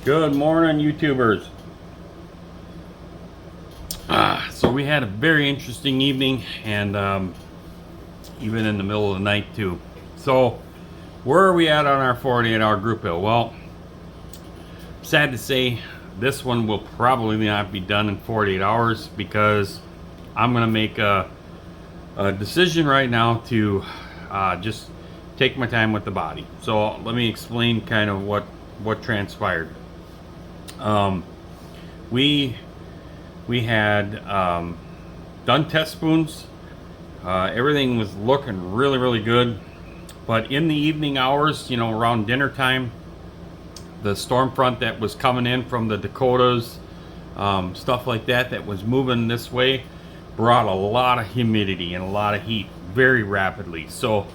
Good morning, YouTubers. So we had a very interesting evening, and even in the middle of the night too. So where are we at on our 48-hour group bill? Well, sad to say, this one will probably not be done in 48 hours because I'm going to make a decision right now to just take my time with the body. So let me explain kind of what transpired. We had done test spoons. Everything was looking really good, but in the evening hours, you know, around dinner time, the storm front that was coming in from the Dakotas, stuff like that was moving this way, brought a lot of humidity and a lot of heat very rapidly. So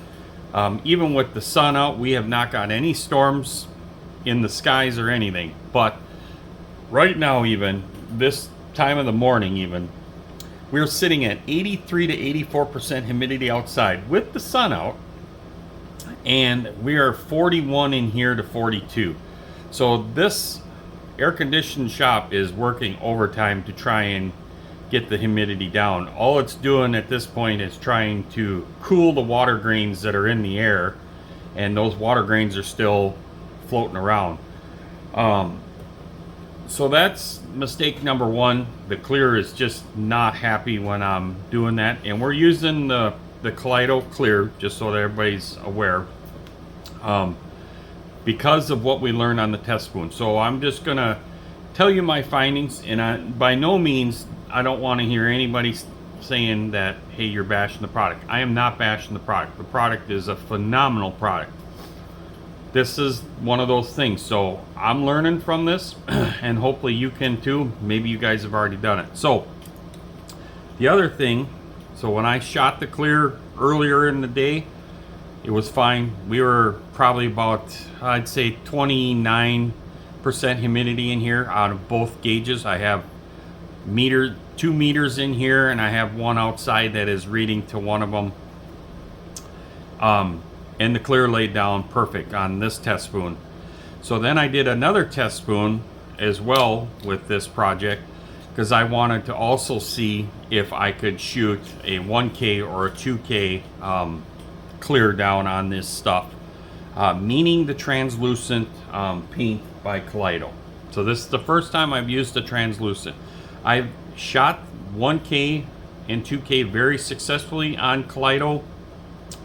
even with the sun out, we have not got any storms in the skies or anything. But right now, even this time of the morning, even we're sitting at 83 to 84% humidity outside with the sun out, and we are 41 in here to 42. So this air-conditioned shop is working overtime to try and get the humidity down. All it's doing at this point is trying to cool the water grains that are in the air, and those water grains are still floating around. So that's mistake number one. The clear is just not happy when I'm doing that, and we're using the Kido clear, just so that everybody's aware, because of what we learned on the test spoon. So I'm just gonna tell you my findings, and by no means I don't want to hear anybody saying that, hey, you're bashing the product. I am not bashing the product. The product is a phenomenal product. This is one of those things. So I'm learning from this, and hopefully you can too. Maybe you guys have already done it. So the other thing, so when I shot the clear earlier in the day, it was fine. We were probably about, I'd say, 29% humidity in here out of both gauges. I have 2 meters in here, and I have one outside that is reading to one of them. And the clear laid down perfect on this test spoon. So then I did another test spoon as well with this project, because I wanted to also see if I could shoot a 1K or a 2K clear down on this stuff, meaning the translucent paint by Kido. So this is the first time I've used the translucent. I've shot 1K and 2K very successfully on Kido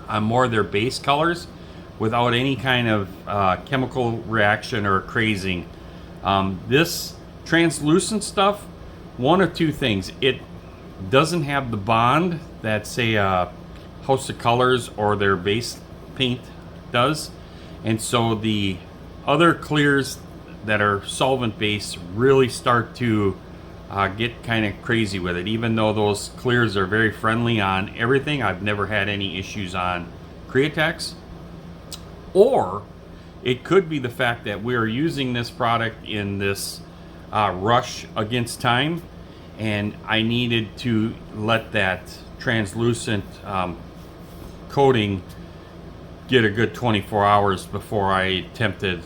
on more of their base colors without any kind of chemical reaction or crazing. This translucent stuff, one of two things: it doesn't have the bond that, say, House of Colors or their base paint does, and so the other clears that are solvent based really start to get kind of crazy with it. Even though those clears are very friendly on everything, I've never had any issues on Createx. Or it could be the fact that we are using this product in this rush against time, and I needed to let that translucent coating get a good 24 hours before I attempted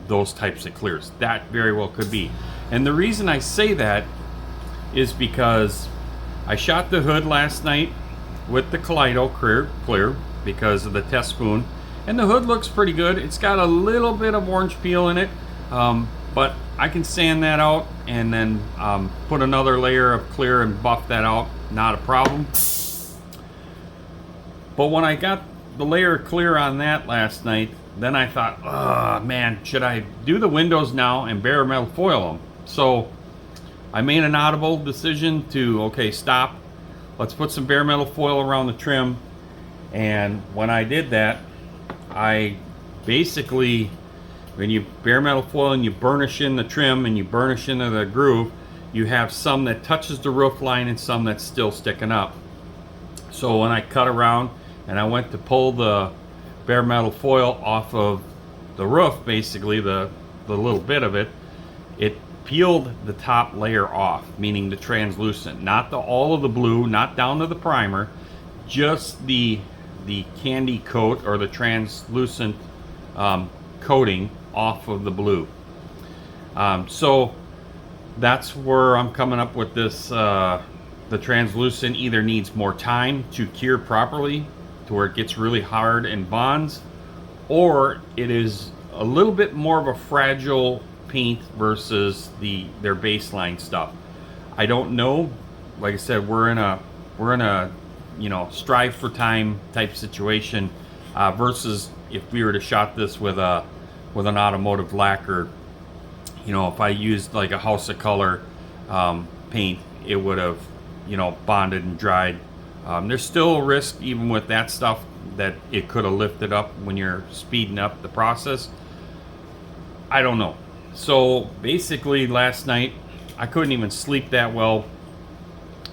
those types of clears. That very well could be. And the reason I say that is because I shot the hood last night with the Kido clear because of the test spoon, and the hood looks pretty good. It's got a little bit of orange peel in it, but I can sand that out and then put another layer of clear and buff that out. Not a problem. But when I got the layer of clear on that last night, then I thought, oh man, should I do the windows now and bare metal foil them? So I made an audible decision to, okay, stop. Let's put some bare metal foil around the trim. And when I did that, I basically, when you bare metal foil and you burnish in the trim and you burnish into the groove, you have some that touches the roof line and some that's still sticking up. So when I cut around and I went to pull the bare metal foil off of the roof, basically the little bit of it, it peeled the top layer off, meaning the translucent, not all of the blue, not down to the primer, just the candy coat or the translucent coating off of the blue. So that's where I'm coming up with this. The translucent either needs more time to cure properly to where it gets really hard and bonds, or it is a little bit more of a fragile paint versus their baseline stuff. I don't know. Like I said, we're in a strive for time type situation versus if we were to shot this with an automotive lacquer. If I used like a House of Color paint, it would have bonded and dried. There's still a risk even with that stuff that it could have lifted up when you're speeding up the process. I don't know. So basically last night I couldn't even sleep that well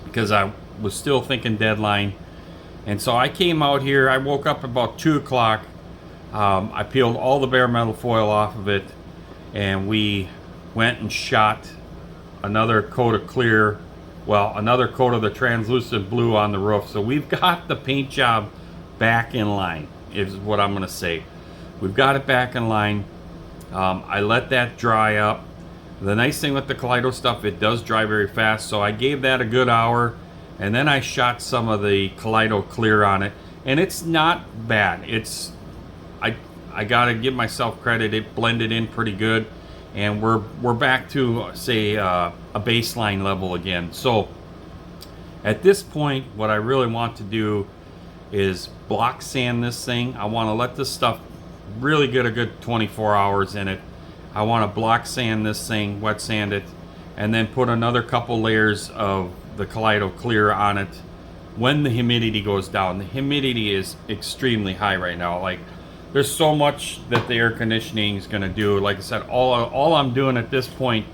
because I was still thinking deadline. And so I came out here, I woke up about 2 o'clock. I peeled all the bare metal foil off of it, and we went and shot another coat of clear, another coat of the translucent blue on the roof. So we've got the paint job back in line, is what I'm gonna say. We've got it back in line. I let that dry up. The nice thing with the Kido stuff, it does dry very fast, so I gave that a good hour, and then I shot some of the Kido clear on it, and it's not bad. I gotta give myself credit, it blended in pretty good, and we're back to, say, a baseline level again. So at this point, what I really want to do is block sand this thing. I want to let this stuff really get a good 24 hours in it. I want to block sand this thing, wet sand it, and then put another couple layers of the Kido clear on it when the humidity goes down. The humidity is extremely high right now. Like, there's so much that the air conditioning is going to do. Like I said, all I'm doing at this point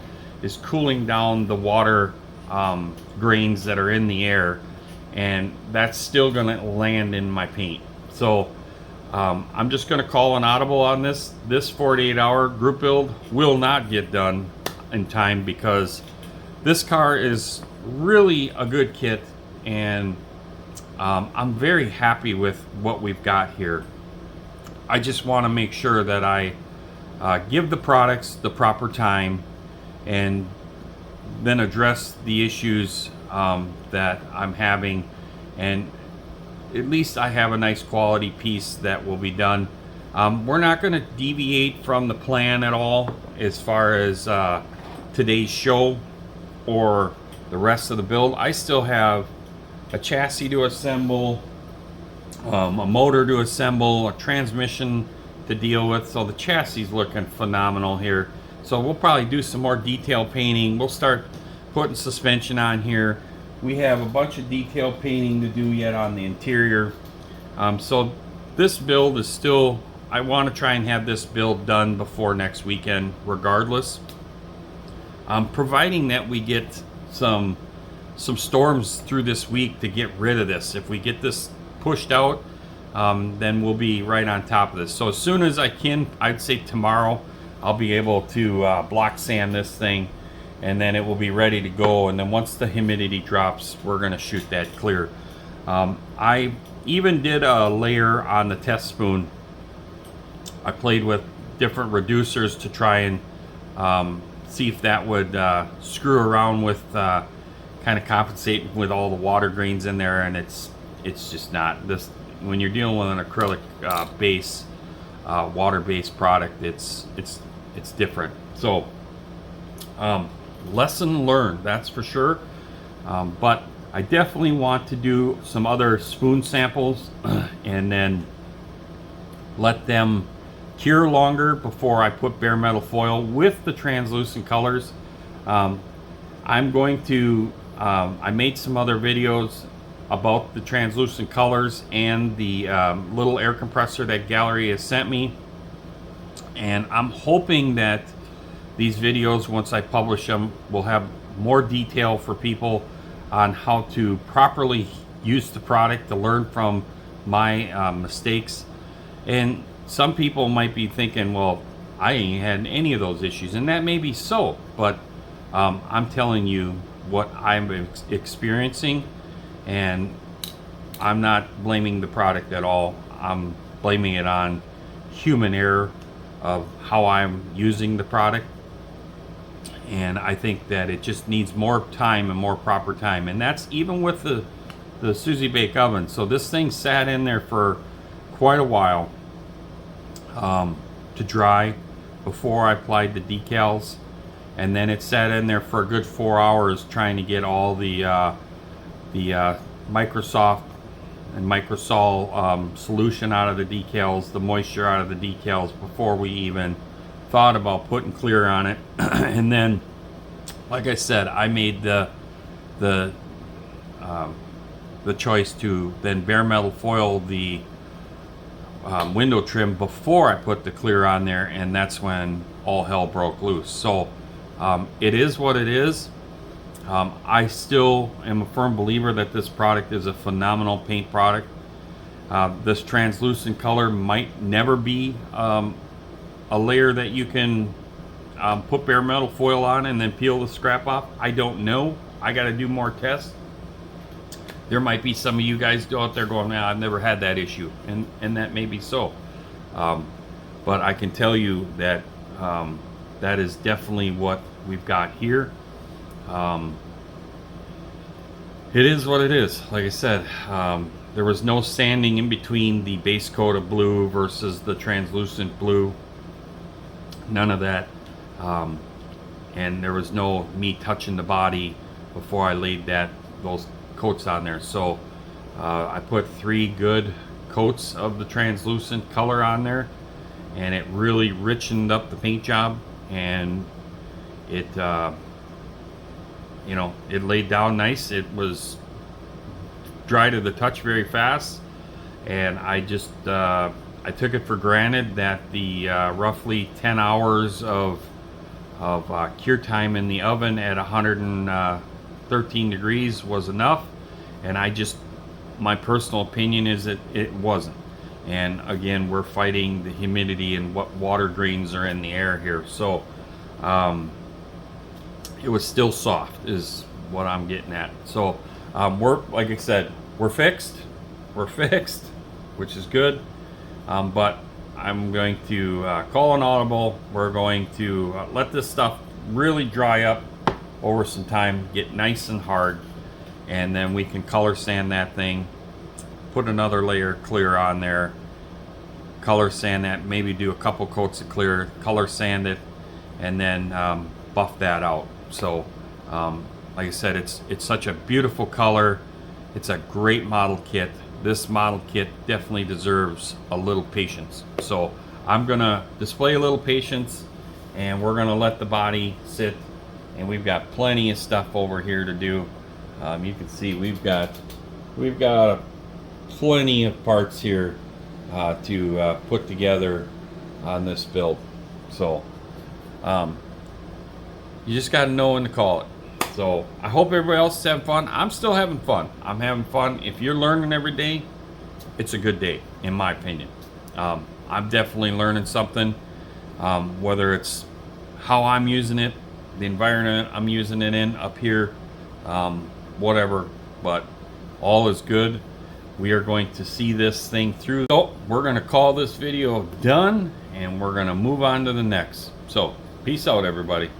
is cooling down the water grains that are in the air, and that's still going to land in my paint. So I'm just going to call an audible on this. This 48-hour group build will not get done in time because this car is really a good kit, and I'm very happy with what we've got here. I just want to make sure that I give the products the proper time and then address the issues that I'm having, and at least I have a nice quality piece that will be done. We're not going to deviate from the plan at all as far as today's show or the rest of the build. I still have a chassis to assemble, a motor to assemble, a transmission to deal with. So the chassis is looking phenomenal here. So we'll probably do some more detail painting. We'll start putting suspension on here. We have a bunch of detail painting to do yet on the interior. So this build is still, I want to try and have this build done before next weekend regardless. Providing that we get some storms through this week to get rid of this. If we get this pushed out, then we'll be right on top of this. So as soon as I can, I'd say tomorrow, I'll be able to block sand this thing, and then it will be ready to go. And then once the humidity drops, we're going to shoot that clear. I even did a layer on the test spoon. I played with different reducers to try and see if that would screw around with kind of compensate with all the water grains in there, and it's just not. This, when you're dealing with an acrylic base, water-based product, it's different. So lesson learned, that's for sure. But I definitely want to do some other spoon samples and then let them cure longer before I put bare metal foil with the translucent colors. I'm going to I made some other videos about the translucent colors and the little air compressor that Gallery has sent me, and I'm hoping that these videos, once I publish them, will have more detail for people on how to properly use the product, to learn from my mistakes. And some people might be thinking, well, I ain't had any of those issues, and that may be so, but I'm telling you what I'm experiencing, and I'm not blaming the product at all. I'm blaming it on human error of how I'm using the product. And I think that it just needs more time and more proper time. And that's even with the Suzy Bake Oven. So this thing sat in there for quite a while to dry before I applied the decals. And then it sat in there for a good 4 hours trying to get all the Microsoft and Microsol solution out of the decals, the moisture out of the decals, before we even thought about putting clear on it. And then, like I said, I made the choice to then bare metal foil the window trim before I put the clear on there, and that's when all hell broke loose. So it is what it is. I still am a firm believer that this product is a phenomenal paint product. This translucent color might never be a layer that you can put bare metal foil on and then peel the scrap off. I don't know. I got to do more tests. There might be some of you guys out there going, "Man, I've never had that issue," and that may be so. But I can tell you that that is definitely what we've got here. It is what it is. Like I said, there was no sanding in between the base coat of blue versus the translucent blue. None of that. And there was no me touching the body before I laid those coats on there. So I put 3 good coats of the translucent color on there, and it really richened up the paint job, and it you know, it laid down nice. It was dry to the touch very fast, and I just I took it for granted that the roughly 10 hours of cure time in the oven at 113 degrees was enough, and my personal opinion is that it wasn't. And again, we're fighting the humidity and what water grains are in the air here, so it was still soft is what I'm getting at. So we're, like I said, we're fixed, which is good. But I'm going to call an audible. We're going to let this stuff really dry up over some time, get nice and hard, and then we can color sand that thing, put another layer of clear on there, color sand that, maybe do a couple coats of clear, color sand it, and then buff that out. So like I said, it's such a beautiful color. It's a great model kit. This model kit definitely deserves a little patience. So I'm gonna display a little patience, and we're gonna let the body sit, and we've got plenty of stuff over here to do. You can see we've got plenty of parts here to put together on this build. So you just got to know when to call it. So I hope everybody else is having fun. I'm still having fun. I'm having fun. If you're learning every day, it's a good day, in my opinion. I'm definitely learning something, whether it's how I'm using it, the environment I'm using it in up here, whatever, but all is good. We are going to see this thing through. So we're going to call this video done, and we're going to move on to the next. So peace out, everybody.